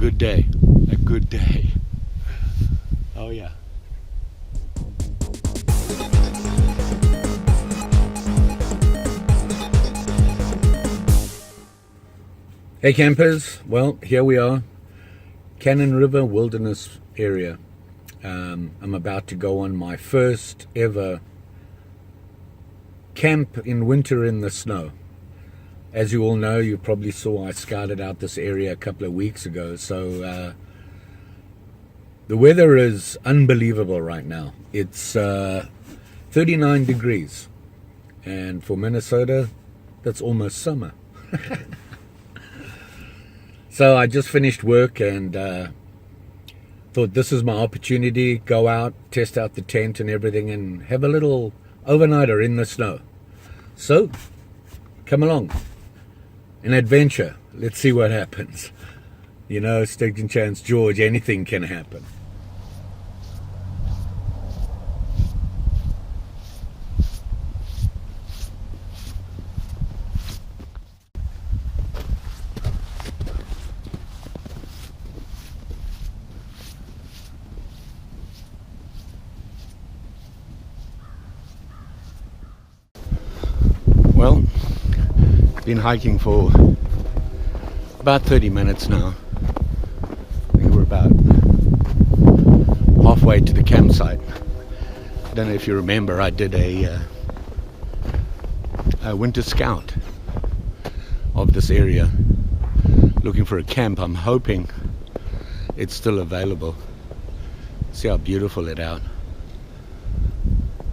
good day. A good day. Oh yeah. Hey campers, well here we are, Cannon River Wilderness area. I'm about to go on my first ever camp in winter in the snow. As you all know, you probably saw I scouted out this area a couple of weeks ago. So the weather is unbelievable right now. It's 39 degrees, and for Minnesota that's almost summer. So I just finished work and thought this is my opportunity, go out, test out the tent and everything, and have a little overnighter in the snow. So come along, an adventure. Let's see what happens. You know, Stigton Chance George, anything can happen. Well, been hiking for about 30 minutes now. I think we're about halfway to the campsite. I don't know if you remember, I did a winter scout of this area, looking for a camp. I'm hoping it's still available. See how beautiful it out.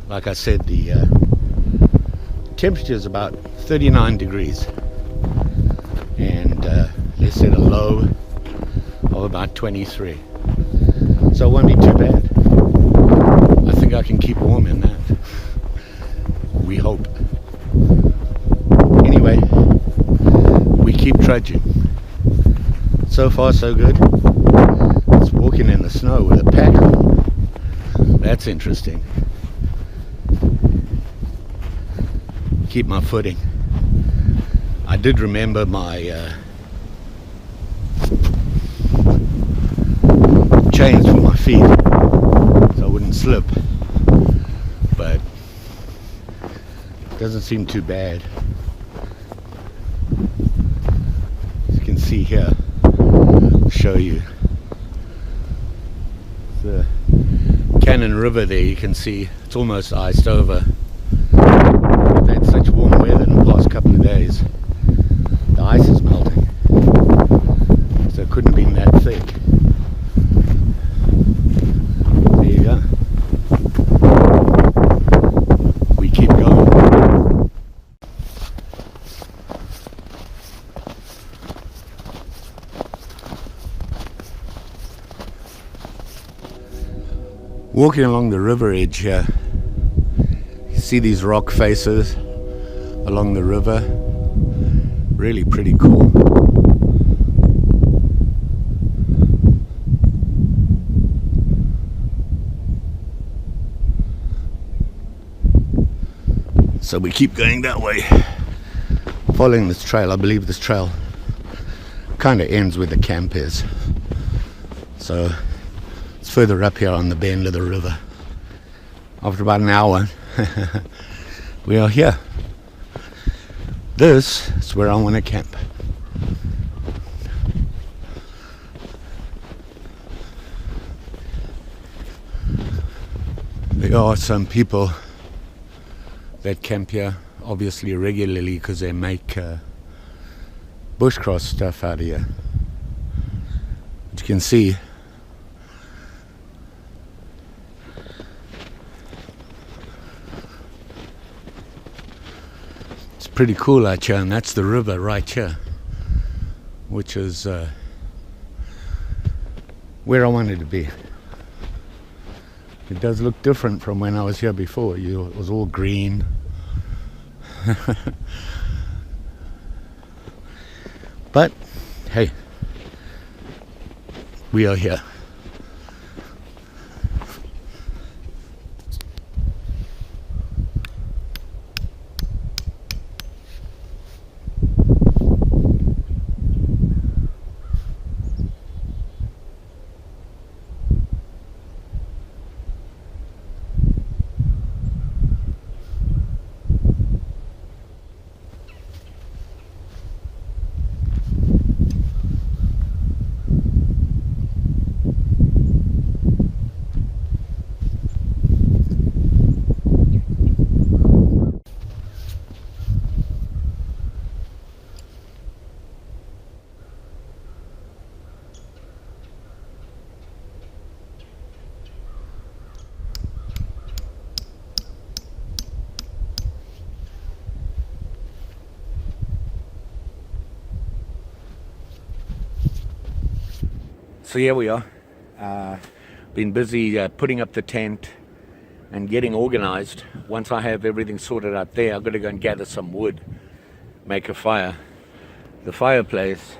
Like I said, the temperature is about 39 degrees and let's set a low of about 23, so it won't be too bad. I think I can keep warm in that, we hope. Anyway, we keep trudging. So far so good. It's walking in the snow with a pack on. That's interesting. Keep my footing. I did remember my chains for my feet so I wouldn't slip, but it doesn't seem too bad. As you can see here, I'll show you the Cannon River there. You can see it's almost iced over. Such warm weather in the past couple of days, the ice is melting, so it couldn't have been that thick. There you go. We keep going. Walking along the river edge here, you see these rock faces along the river. Really pretty cool. So we keep going that way, following this trail. I believe this trail kind of ends where the camp is, so it's further up here on the bend of the river. After about an hour we are here. This is where I want to camp. There are some people that camp here, obviously regularly, because they make bushcraft stuff out of here. But you can see pretty cool out here, and that's the river right here, which is where I wanted to be. It does look different from when I was here before. It was all green. But hey, we are here. So here we are. Been busy putting up the tent and getting organized. Once I have everything sorted out there, I've got to go and gather some wood, make a fire. The fireplace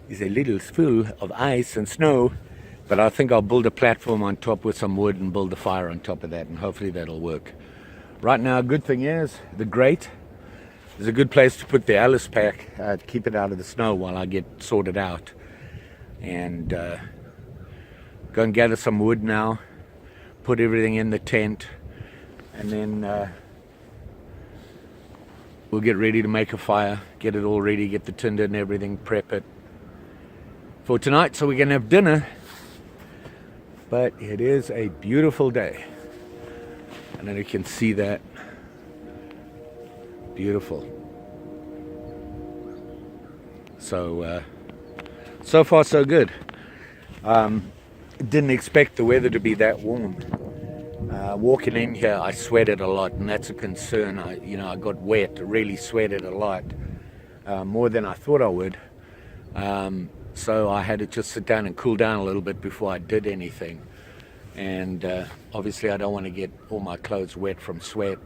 is a little full of ice and snow, but I think I'll build a platform on top with some wood and build a fire on top of that, and hopefully that'll work. Right now, a good thing is the grate is a good place to put the Alice pack to keep it out of the snow while I get sorted out. And go and gather some wood now, put everything in the tent, and then we'll get ready to make a fire, get it all ready, get the tinder and everything, prep it for tonight so we can have dinner. But it is a beautiful day. I don't know if you can see that. Beautiful. So, so far so good. Didn't expect the weather to be that warm. Walking in here, I sweated a lot, and that's a concern. I got wet, really sweated a lot, more than I thought I would. So I had to just sit down and cool down a little bit before I did anything. And obviously I don't want to get all my clothes wet from sweat.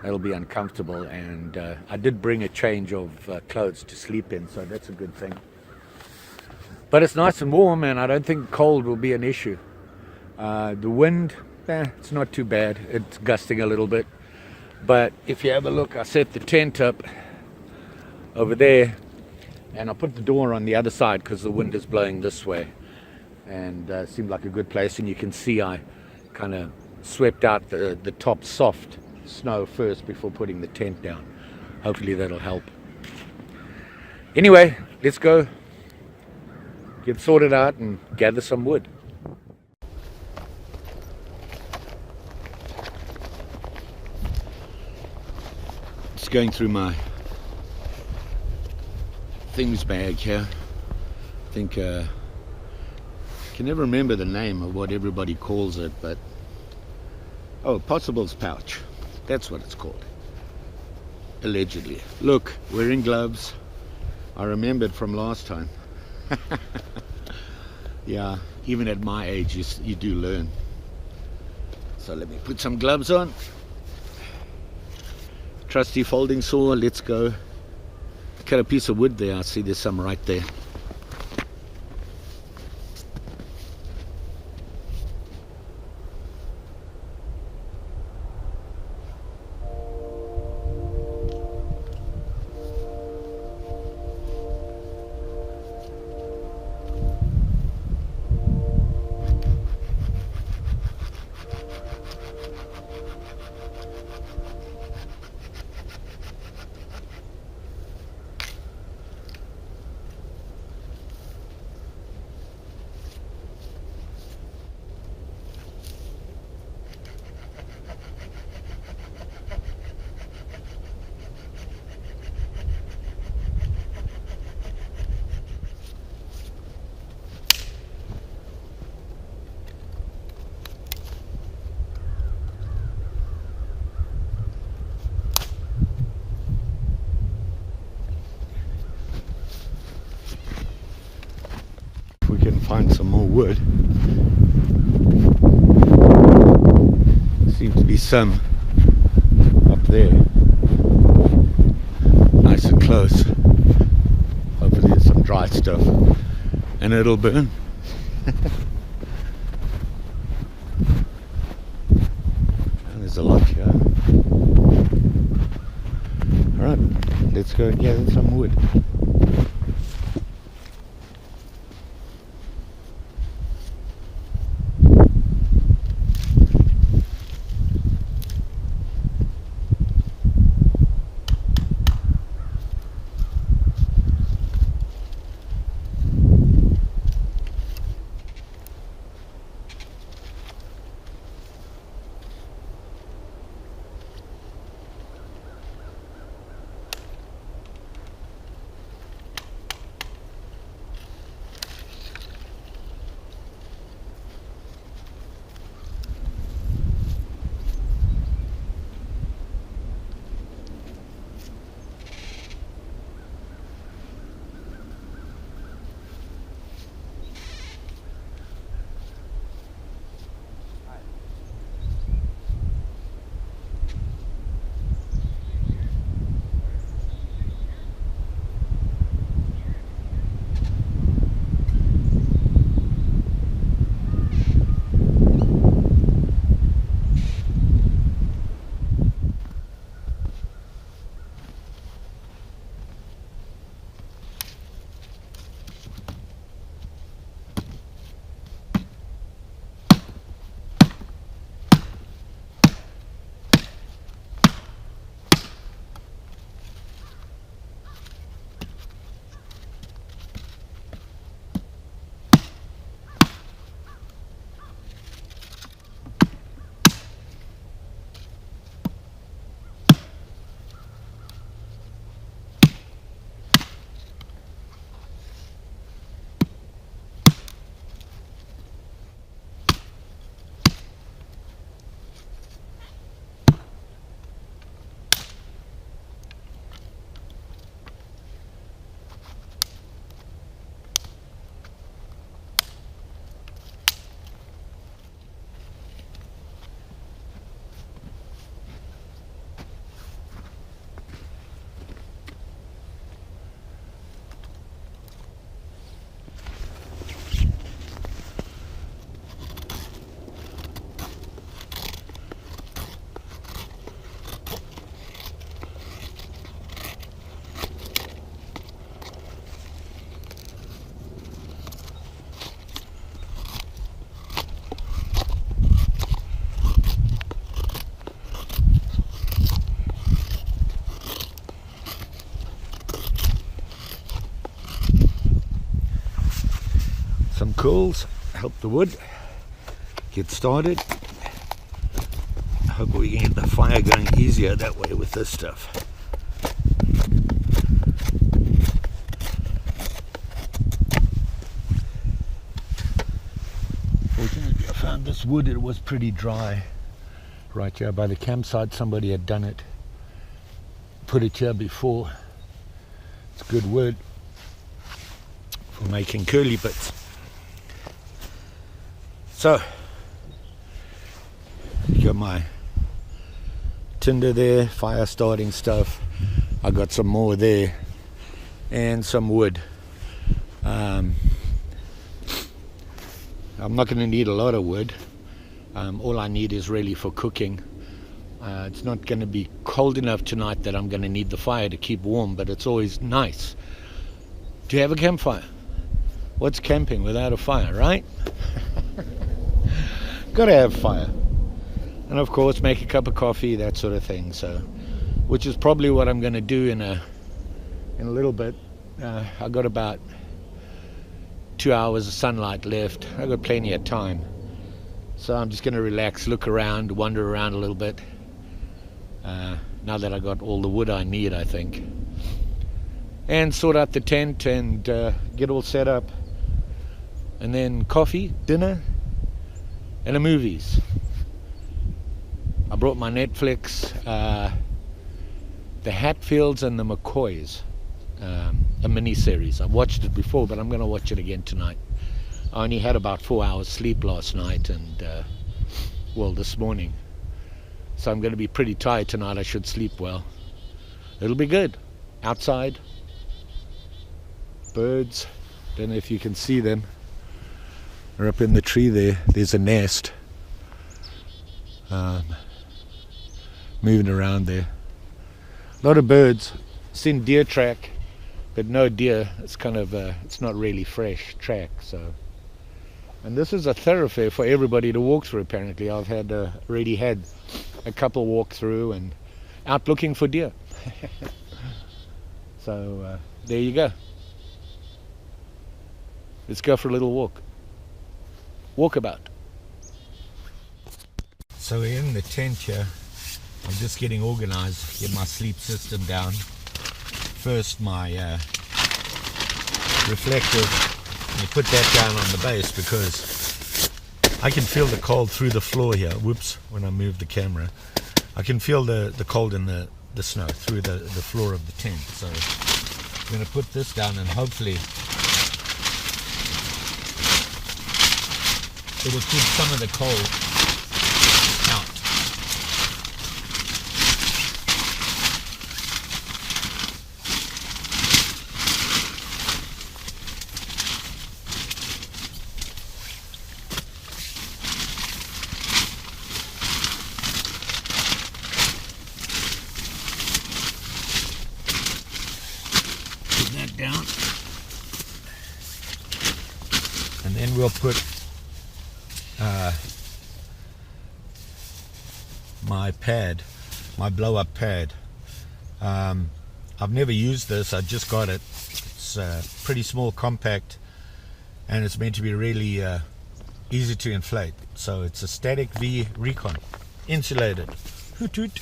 That'll be uncomfortable. And I did bring a change of clothes to sleep in, so that's a good thing. But it's nice and warm, and I don't think cold will be an issue. The wind, it's not too bad. It's gusting a little bit. But if you have a look, I set the tent up over there, and I put the door on the other side because the wind is blowing this way. And it seemed like a good place. And you can see I kind of swept out the top soft snow first before putting the tent down. Hopefully that'll help. Anyway, let's go get sorted out and gather some wood. Just going through my things bag here. I think I can never remember the name of what everybody calls it, but Possible's pouch. That's what it's called. Allegedly. Look, wearing gloves. I remembered from last time. Yeah, even at my age you do learn. So let me put some gloves on. Trusty folding saw, let's go. Cut a piece of wood there. I see there's some right there. Find some more wood. Seems to be some up there. Nice and close. Hopefully there's some dry stuff and it'll burn. And there's a lot here. Alright, let's go and gather some wood. some coals, help the wood get started. I hope we can get the fire going easier that way with this stuff. Fortunately, I found this wood. It was pretty dry right here by the campsite. Somebody had done it, put it here before. It's good wood for making curly bits. So, got my tinder there, fire starting stuff. I got some more there and some wood. I'm not going to need a lot of wood. All I need is really for cooking. It's not going to be cold enough tonight that I'm going to need the fire to keep warm, but it's always nice to have a campfire. What's camping without a fire, right? Gotta have fire. And of course make a cup of coffee, that sort of thing. So, which is probably what I'm going to do in a little bit. I got about 2 hours of sunlight left. I got plenty of time. So I'm just going to relax, look around, wander around a little bit. Now that I got all the wood I need, I think. And sort out the tent and get all set up. And then coffee, dinner, and the movies. I brought my Netflix, the Hatfields and the McCoys, a mini-series. I've watched it before, but I'm going to watch it again tonight. I only had about 4 hours sleep last night and, well, this morning. So I'm going to be pretty tired tonight. I should sleep well. It'll be good. Outside. Birds. Don't know if you can see them. They're up in the tree there. There's a nest. Moving around there. A lot of birds. Seen deer track, but no deer. It's kind of it's not really fresh track. So, and this is a thoroughfare for everybody to walk through. Apparently, I've had already had a couple walk through and out looking for deer. So there you go. Let's go for a little walk. Walkabout. So we're in the tent here. I'm just getting organized, get my sleep system down. First my reflective, and you put that down on the base because I can feel the cold through the floor here. Whoops, when I move the camera. I can feel the cold in the snow through the floor of the tent. So I'm going to put this down and hopefully it'll keep some of the cold out. Put that down. And then we'll put my pad, my blow-up pad. I've never used this. I just got it. It's pretty small, compact, and it's meant to be really easy to inflate. So it's a static V RECON, insulated. Hoot hoot.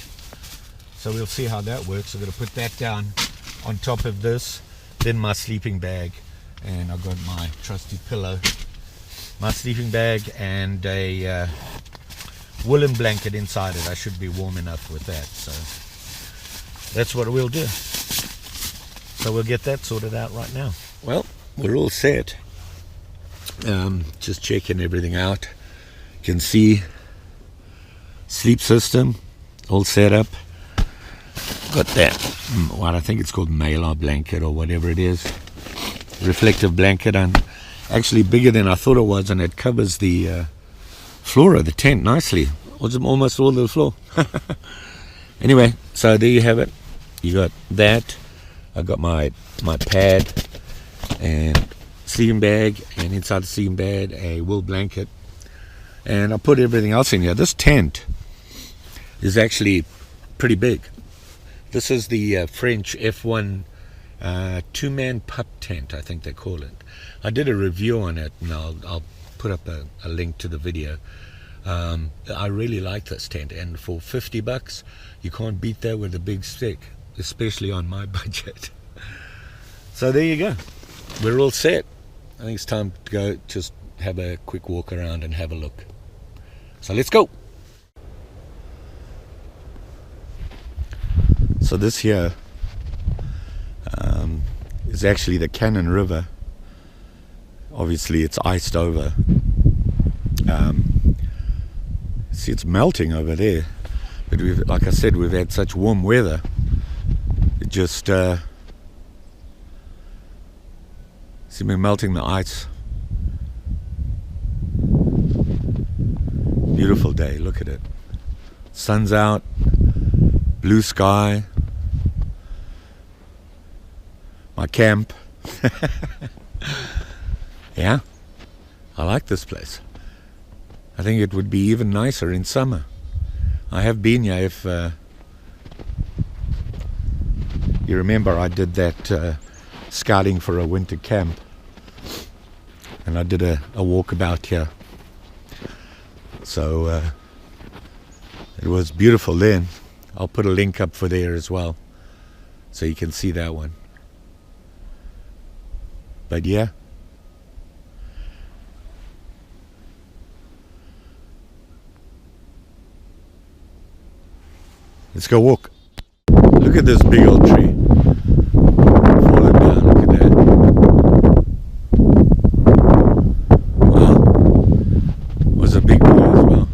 So we'll see how that works. I'm going to put that down on top of this, then my sleeping bag, and I've got my trusty pillow, my sleeping bag, and a woolen blanket inside it. I should be warm enough with that. So that's what we'll do. So we'll get that sorted out right now. Well, we're all set. Just checking everything out. You can see sleep system all set up. Got that, what I think it's called Mylar blanket or whatever it is. Reflective blanket, and actually bigger than I thought it was, and it covers the floor of the tent nicely. Almost all the floor. Anyway, so there you have it. You got that. I got my pad and sleeping bag, and inside the sleeping bag a wool blanket, and I put everything else in here. This tent is actually pretty big. This is the French F1 Two-man pup tent, I think they call it. I did a review on it, and I'll put up a link to the video. I really like this tent, and for $50 you can't beat that with a big stick, especially on my budget. So there you go, we're all set. I think it's time to go just have a quick walk around and have a look. So let's go. So this here is actually the Cannon River. Obviously it's iced over. See, it's melting over there, but like I said, we've had such warm weather. It just see me melting the ice. Beautiful day, look at it. Sun's out, blue sky. My camp. Yeah, I like this place. I think it would be even nicer in summer. I have been here. If you remember, I did that scouting for a winter camp, and I did a walkabout here. So it was beautiful then. I'll put a link up for there as well, so you can see that one. But yeah, let's go walk. Look at this big old tree falling down. Look at that. Wow, it was a big one as well.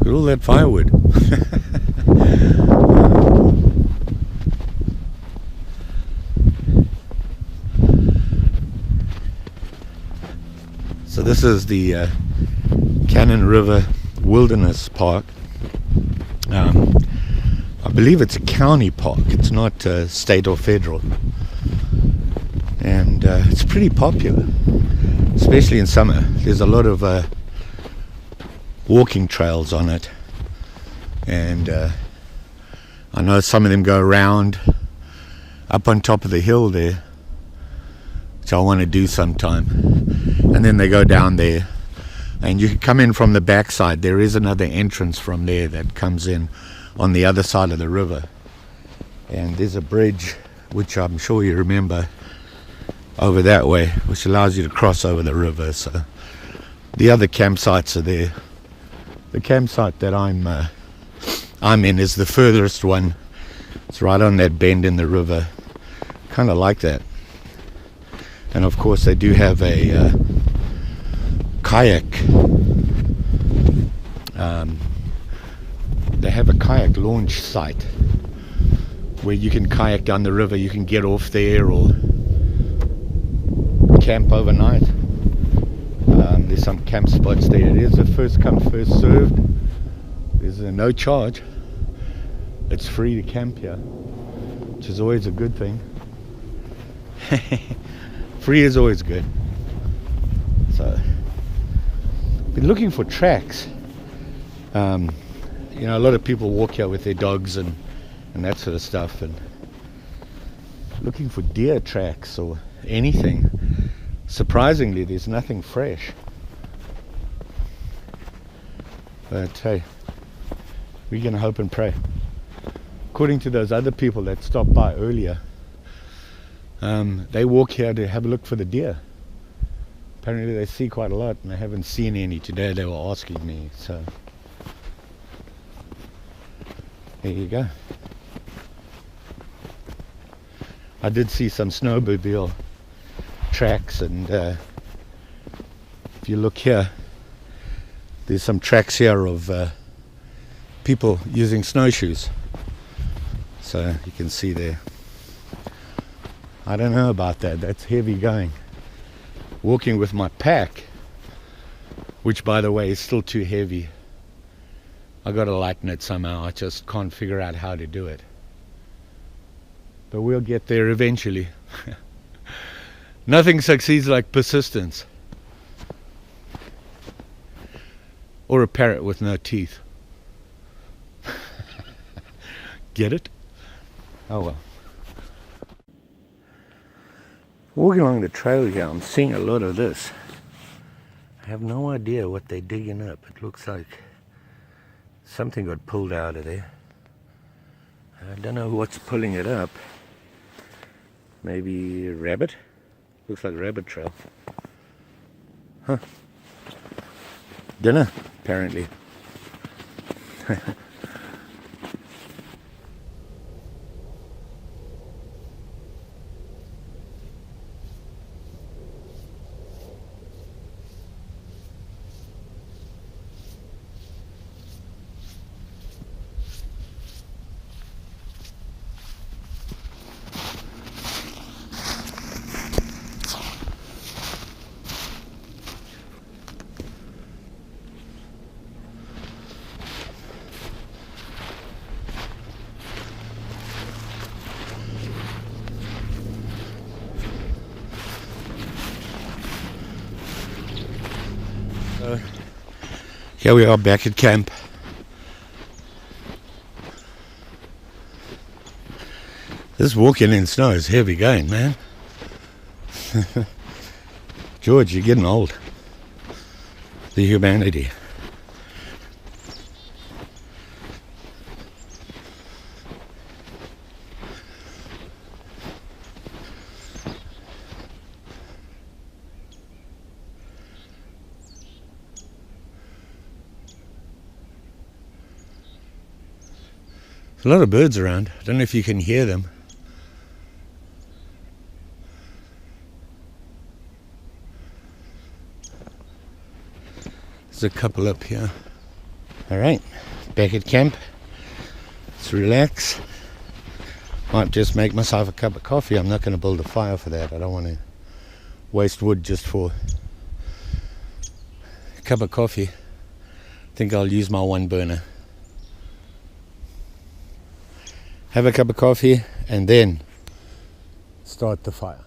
Look at all that firewood. So this is the Cannon River Wilderness Park. I believe it's a county park. It's not state or federal. And it's pretty popular, especially in summer. There's a lot of walking trails on it. And I know some of them go around up on top of the hill there, which I want to do sometime. And then they go down there, and you can come in from the backside. There is another entrance from there that comes in on the other side of the river, and there's a bridge, which I'm sure you remember, over that way, which allows you to cross over the river. So the other campsites are there. The campsite that I'm in is the furthest one. It's right on that bend in the river, kind of like that. And of course they do have a kayak. They have a kayak launch site where you can kayak down the river. You can get off there or camp overnight. There's some camp spots there. It is a first come first served. There's no charge. It's free to camp here, which is always a good thing. Free is always good. So been looking for tracks. You know, a lot of people walk here with their dogs and that sort of stuff, and looking for deer tracks or anything. Surprisingly, there's nothing fresh. But hey, we're gonna hope and pray. According to those other people that stopped by earlier, they walk here to have a look for the deer. Apparently they see quite a lot, and I haven't seen any today. They were asking me, so there you go. I did see some snowmobile tracks, and if you look here, there's some tracks here of people using snowshoes. So you can see there. I don't know about that. That's heavy going. Walking with my pack, which by the way is still too heavy. I got to lighten it somehow. I just can't figure out how to do it. But we'll get there eventually. Nothing succeeds like persistence. Or a parrot with no teeth. Get it? Oh well. Walking along the trail here, I'm seeing a lot of this. I have no idea what they're digging up. It looks like something got pulled out of there. I don't know what's pulling it up. Maybe a rabbit? Looks like a rabbit trail. Huh. Dinner, apparently. Here we are back at camp. This walking in snow is heavy going, man. George, you're getting old. The humanity. A lot of birds around. I don't know if you can hear them. There's a couple up here. Alright, back at camp. Let's relax. Might just make myself a cup of coffee. I'm not going to build a fire for that. I don't want to waste wood just for a cup of coffee. I think I'll use my one burner. Have a cup of coffee and then start the fire.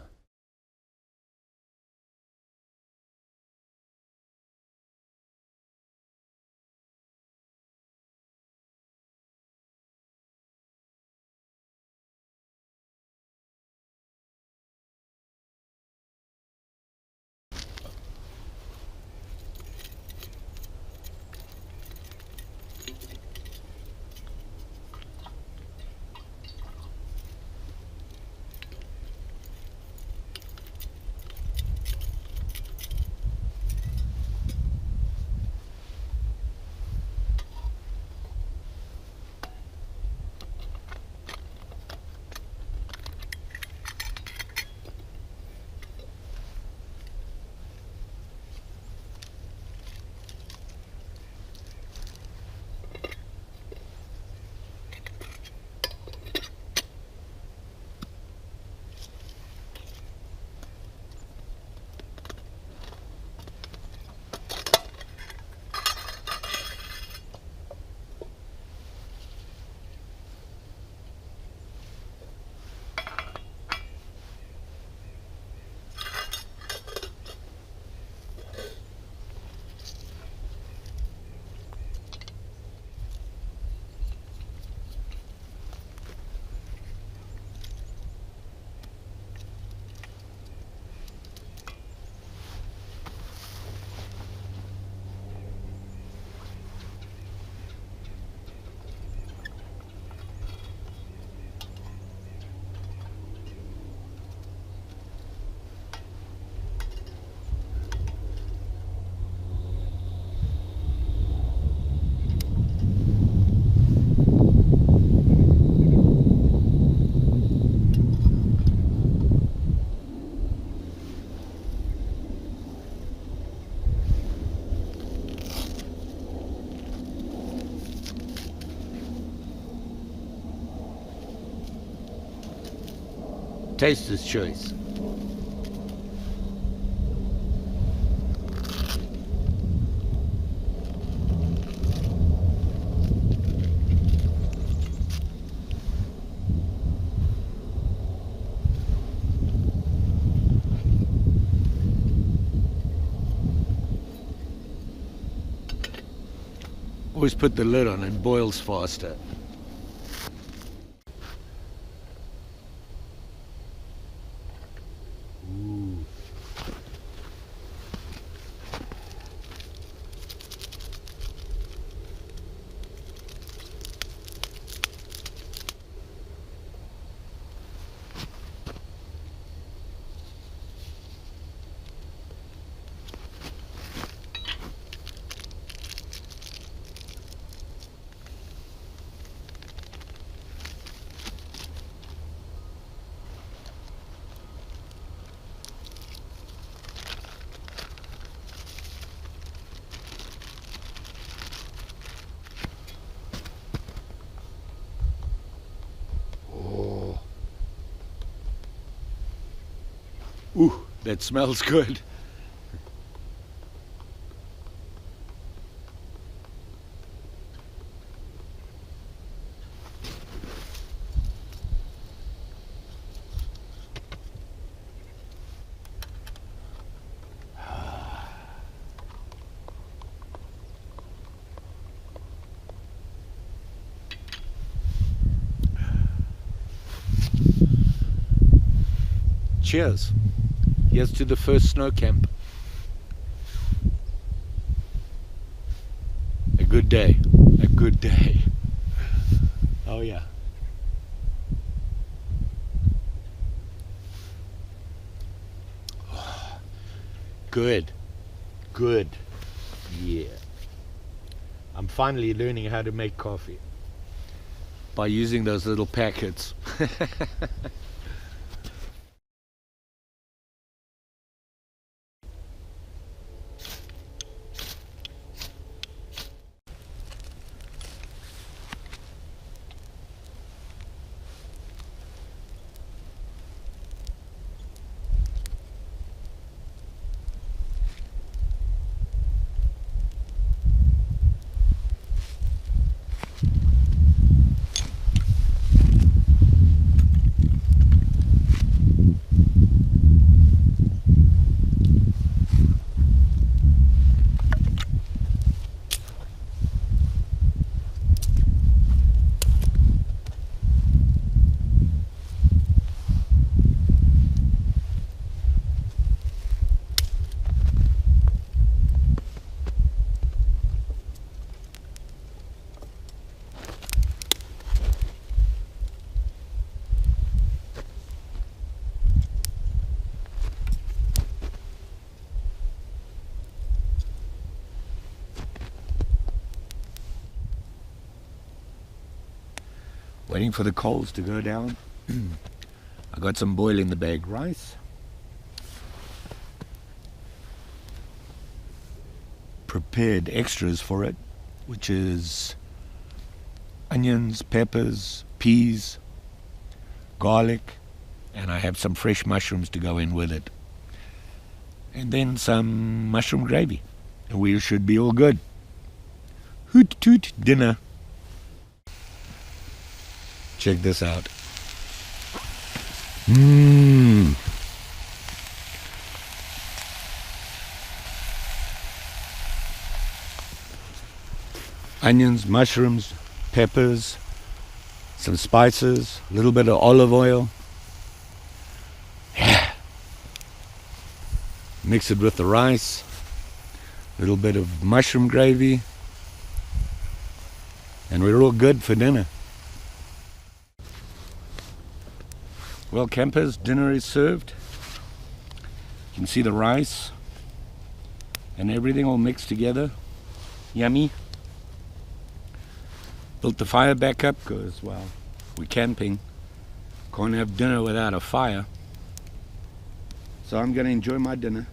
Taster's choice. Always put the lid on, it boils faster. That smells good. Cheers. Here's to the first snow camp. A good day. A good day. Oh yeah. Oh, good. Good. Yeah. I'm finally learning how to make coffee by using those little packets. Waiting for the coals to go down. I got some boil in the bag rice. Prepared extras for it, which is onions, peppers, peas, garlic, and I have some fresh mushrooms to go in with it. And then some mushroom gravy. And we should be all good. Hoot toot dinner. Check this out. Onions, mushrooms, peppers, some spices, a little bit of olive oil. Yeah. Mix it with the rice, a little bit of mushroom gravy, and we're all good for dinner. Well, campers, dinner is served. You can see the rice and everything all mixed together. Yummy. Built the fire back up because, well, we're camping. Can't have dinner without a fire. So I'm going to enjoy my dinner.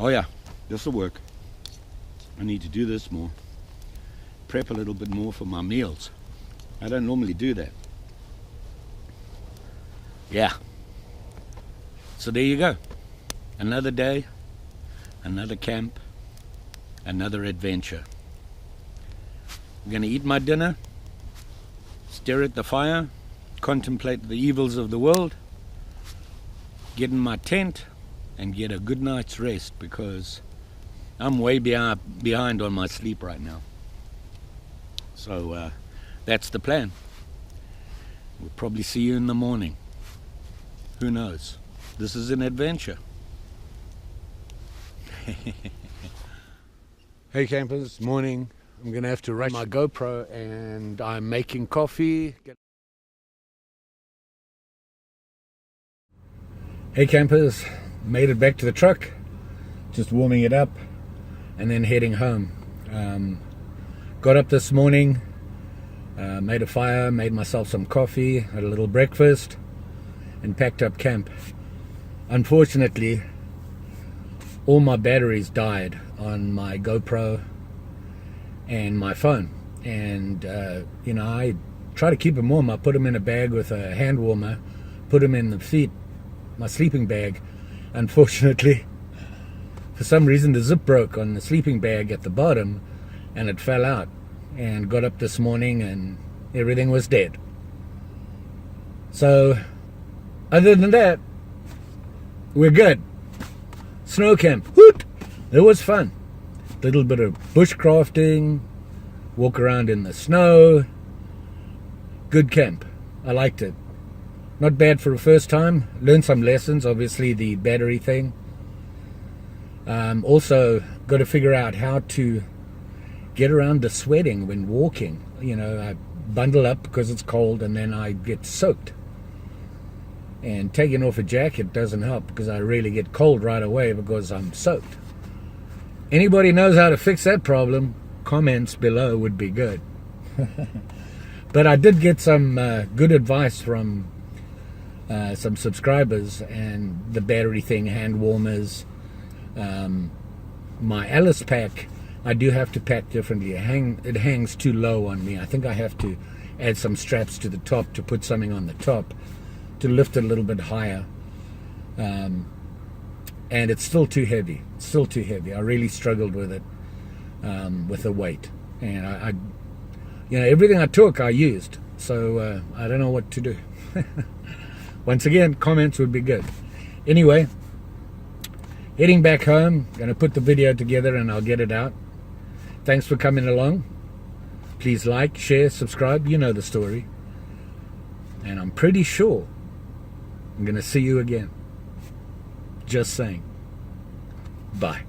Oh yeah, this will work. I need to do this more. Prep a little bit more for my meals. I don't normally do that. Yeah. So there you go. Another day, another camp, another adventure. I'm gonna eat my dinner, stare at the fire, contemplate the evils of the world, get in my tent, and get a good night's rest because I'm way behind on my sleep right now. So that's the plan. We'll probably see you in the morning. Who knows? This is an adventure. Hey campers, morning. I'm gonna have to rush my GoPro and I'm making coffee. Hey campers, made it back to the truck, just warming it up and then heading home. Got up this morning, made a fire, made myself some coffee, had a little breakfast and packed up camp. Unfortunately, all my batteries died on my GoPro and my phone. And you know, I try to keep them warm. I put them in a bag with a hand warmer, put them in the feet, my sleeping bag. Unfortunately, for some reason the zip broke on the sleeping bag at the bottom, and it fell out, and got up this morning and everything was dead. So other than that, we're good. Snow camp, woot! It was fun. Little bit of bushcrafting, walk around in the snow. Good camp. I liked it. Not bad for a first time. Learned some lessons, obviously the battery thing. Also got to figure out how to get around the sweating when walking. You know, I bundle up because it's cold and then I get soaked. And taking off a jacket doesn't help because I really get cold right away because I'm soaked. Anybody knows how to fix that problem, comments below would be good. But I did get some good advice from some subscribers, and the battery thing, hand warmers, my Alice pack, I do have to pack differently. It hangs too low on me. I think I have to add some straps to the top to put something on the top to lift it a little bit higher. And it's still too heavy. It's still too heavy. I really struggled with it, with the weight. And I you know, everything I took, I used. So I don't know what to do. Once again, comments would be good. Anyway, heading back home. Going to put the video together and I'll get it out. Thanks for coming along. Please like, share, subscribe. You know the story. And I'm pretty sure I'm going to see you again. Just saying. Bye.